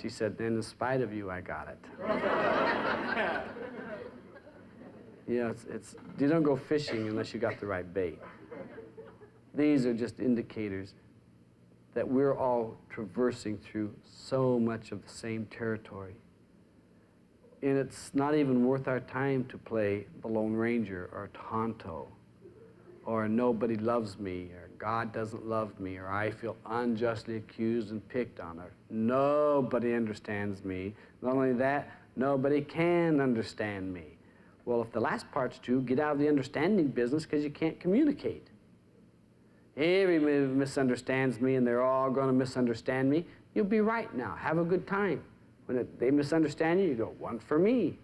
She said, then in spite of you, I got it. You know, you don't go fishing unless you got the right bait. These are just indicators that we're all traversing through so much of the same territory. And it's not even worth our time to play the Lone Ranger or Tonto or nobody loves me or God doesn't love me or I feel unjustly accused and picked on or nobody understands me. Not only that, nobody can understand me. Well, if the last part's true, get out of the understanding business because you can't communicate. Everybody misunderstands me and they're all going to misunderstand me. You'll be right now. Have a good time. When they misunderstand you, you go, one for me.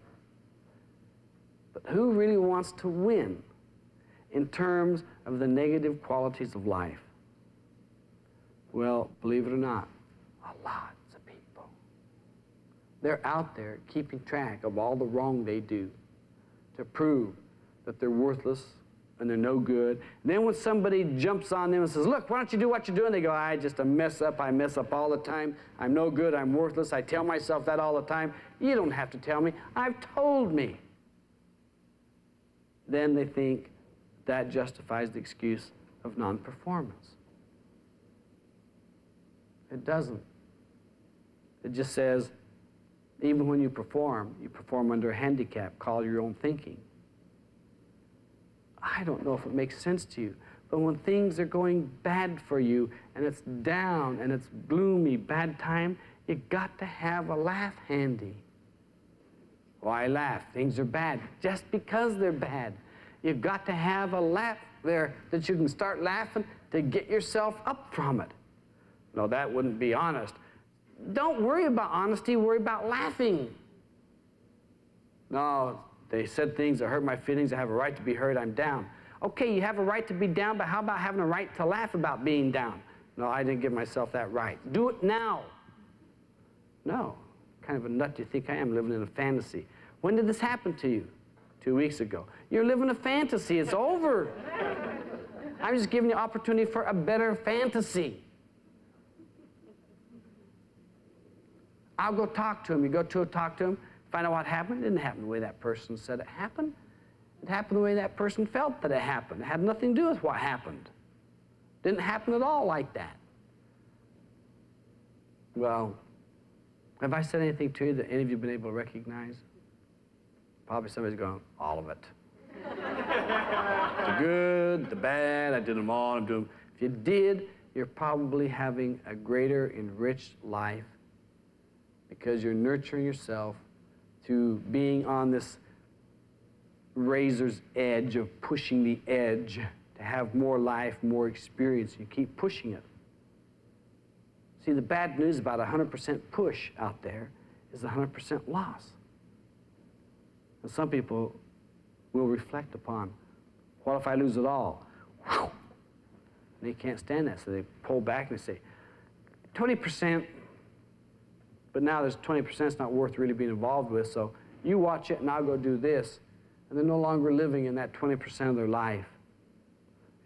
But who really wants to win in terms of the negative qualities of life? Well, believe it or not, lots of people. They're out there keeping track of all the wrong they do to prove that they're worthless and they're no good. And then when somebody jumps on them and says, look, why don't you do what you're doing? They go, I just a mess up. I mess up all the time. I'm no good. I'm worthless. I tell myself that all the time. You don't have to tell me. I've told me. Then they think that justifies the excuse of non-performance. It doesn't. It just says, even when you perform under a handicap called your own thinking. I don't know if it makes sense to you, but when things are going bad for you and it's down and it's gloomy, bad time, you got to have a laugh handy. Why laugh? Things are bad. Just because they're bad. You've got to have a laugh there that you can start laughing to get yourself up from it. No, that wouldn't be honest. Don't worry about honesty, worry about laughing. No, they said things that hurt my feelings. I have a right to be hurt. I'm down. Okay, you have a right to be down, but how about having a right to laugh about being down? No, I didn't give myself that right. Do it now. No, kind of a nut do you think I am, living in a fantasy? When did this happen to you? 2 weeks ago. You're living a fantasy. It's over. I'm just giving you opportunity for a better fantasy. I'll go talk to him. You go to talk to him, find out what happened. It didn't happen the way that person said it happened. It happened the way that person felt that it happened. It had nothing to do with what happened. It didn't happen at all like that. Well, have I said anything to you that any of you have been able to recognize? Probably somebody's going, all of it. The good, the bad, I did them all, I'm doing them. If you did, you're probably having a greater enriched life because you're nurturing yourself through being on this razor's edge of pushing the edge to have more life, more experience. You keep pushing it. See, the bad news about 100% push out there is 100% loss. And some people will reflect upon, what if I lose it all? Whew. And they can't stand that, so they pull back and they say, 20%, but now there's 20% that's not worth really being involved with, so you watch it and I'll go do this. And they're no longer living in that 20% of their life.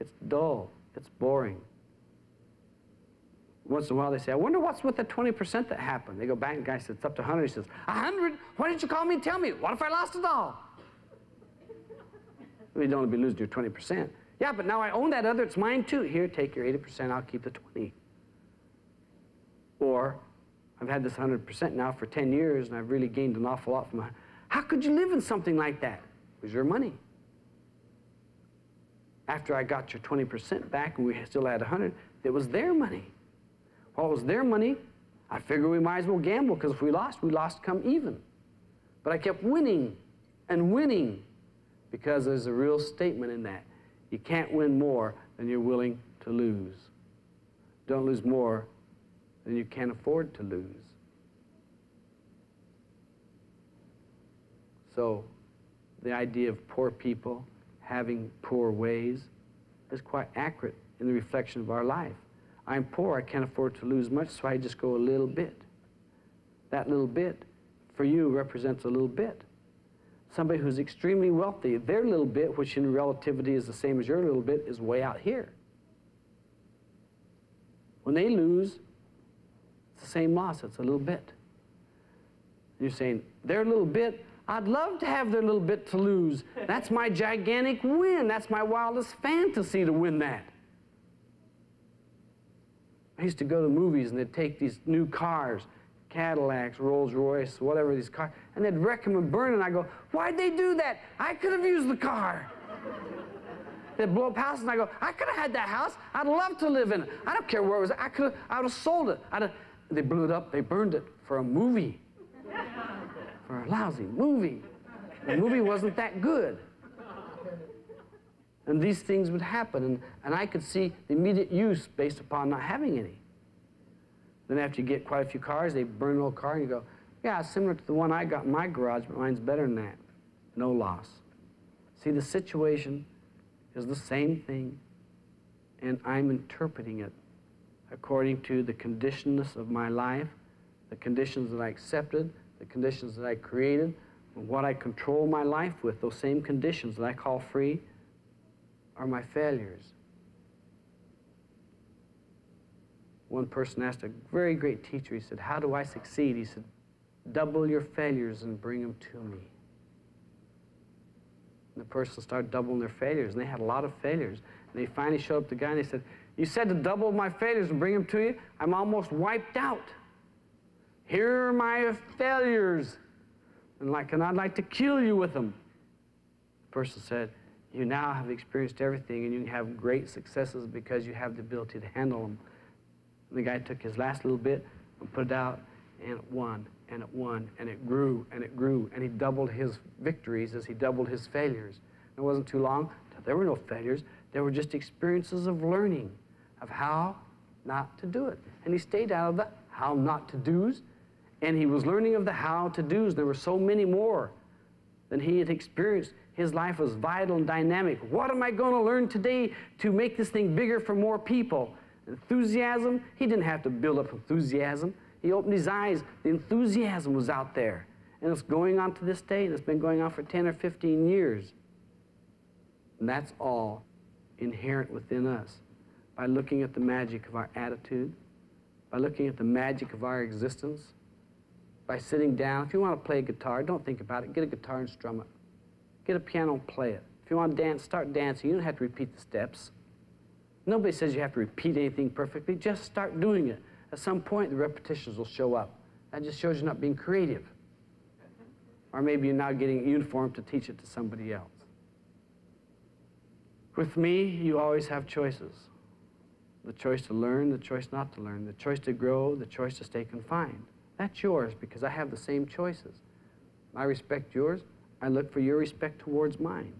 It's dull. It's boring. Once in a while they say, I wonder what's with the 20% that happened. They go back and the guy says, it's up to 100. He says, 100? Why didn't you call me and tell me? What if I lost it all? Well, you don't want to be losing your 20%. Yeah, but now I own that other. It's mine too. Here, take your 80%. I'll keep the 20. Or, I've had this 100% now for 10 years and I've really gained an awful lot from it. How could you live in something like that? It was your money. After I got your 20% back and we still had 100, it was their money. Well, it was their money. I figured we might as well gamble because if we lost come even. But I kept winning and winning because there's a real statement in that. You can't win more than you're willing to lose. Don't lose more than you can't afford to lose. So the idea of poor people having poor ways is quite accurate in the reflection of our life. I'm poor, I can't afford to lose much, so I just go a little bit. That little bit, for you, represents a little bit. Somebody who's extremely wealthy, their little bit, which in relativity is the same as your little bit, is way out here. When they lose, it's the same loss, it's a little bit. You're saying, their little bit, I'd love to have their little bit to lose. That's my gigantic win. That's my wildest fantasy to win that. I used to go to movies and they'd take these new cars, Cadillacs, Rolls Royce, whatever these cars, and they'd wreck them and burn them. And I go, why'd they do that? I could have used the car. They'd blow up houses and I go, I could have had that house. I'd love to live in it. I don't care where it was. I would have sold it. They blew it up. They burned it for a movie. For a lousy movie. The movie wasn't that good. And these things would happen, and I could see the immediate use based upon not having any. Then after you get quite a few cars, they burn an old car, and you go, yeah, it's similar to the one I got in my garage, but mine's better than that. No loss. See, the situation is the same thing, and I'm interpreting it according to the conditionness of my life, the conditions that I accepted, the conditions that I created, and what I control my life with. Those same conditions that I call free are my failures. One person asked a very great teacher, he said, how do I succeed? He said, double your failures and bring them to me. And the person started doubling their failures, and they had a lot of failures. And they finally showed up to the guy, and they said, you said to double my failures and bring them to you? I'm almost wiped out. Here are my failures. And I'd like to kill you with them. The person said, you now have experienced everything, and you can have great successes because you have the ability to handle them. And the guy took his last little bit and put it out, and it won, and it won, and it grew, and it grew, and he doubled his victories as he doubled his failures. And it wasn't too long till there were no failures. There were just experiences of learning of how not to do it. And he stayed out of the how not to do's, and he was learning of the how to do's. There were so many more than he had experienced. His life was vital and dynamic. What am I going to learn today to make this thing bigger for more people? Enthusiasm, he didn't have to build up enthusiasm. He opened his eyes. The enthusiasm was out there. And it's going on to this day, and it's been going on for 10 or 15 years. And that's all inherent within us. By looking at the magic of our attitude, by looking at the magic of our existence, by sitting down. If you want to play a guitar, don't think about it. Get a guitar and strum it. Get a piano and play it. If you want to dance, start dancing. You don't have to repeat the steps. Nobody says you have to repeat anything perfectly. Just start doing it. At some point, the repetitions will show up. That just shows you're not being creative. Or maybe you're now getting a uniform to teach it to somebody else. With me, you always have choices. The choice to learn, the choice not to learn, the choice to grow, the choice to stay confined. That's yours because I have the same choices. I respect yours. I look for your respect towards mine.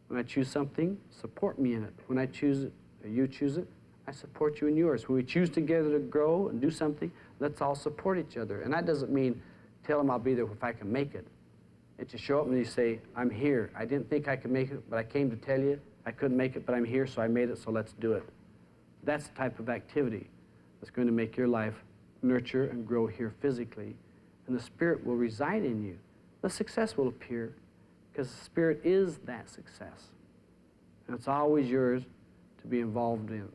When I choose something, support me in it. When I choose it, or you choose it, I support you in yours. When we choose together to grow and do something, let's all support each other. And that doesn't mean tell them I'll be there if I can make it. It's to show up and you say, I'm here. I didn't think I could make it, but I came to tell you I couldn't make it, but I'm here, so I made it, so let's do it. That's the type of activity that's going to make your life nurture and grow here physically, and the Spirit will reside in you. The success will appear because the Spirit is that success. And it's always yours to be involved in.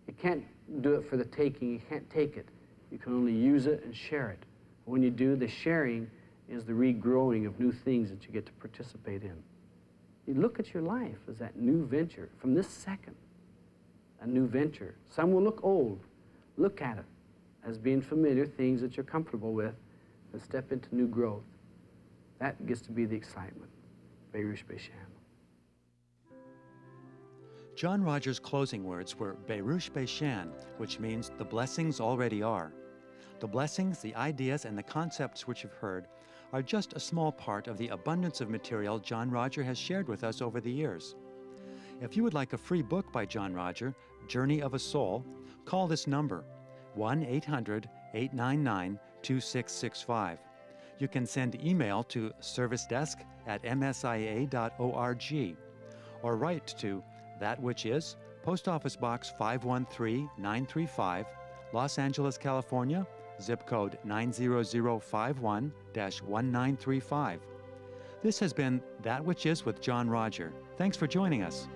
You can't do it for the taking. You can't take it. You can only use it and share it. When you do, the sharing is the regrowing of new things that you get to participate in. You look at your life as that new venture. From this second, a new venture. Some will look old. Look at it as being familiar, things that you're comfortable with, and step into new growth. That gets to be the excitement. Berush Beishan. John Rogers' closing words were Berush Beishan, which means the blessings already are. The blessings, the ideas, and the concepts which you've heard are just a small part of the abundance of material John Roger has shared with us over the years. If you would like a free book by John Roger, Journey of a Soul, call this number, 1-800-899-2665. You can send email to servicedesk@msia.org or write to That Which Is, Post Office Box 513935, Los Angeles, California, zip code 90051-1935. This has been That Which Is with John Roger. Thanks for joining us.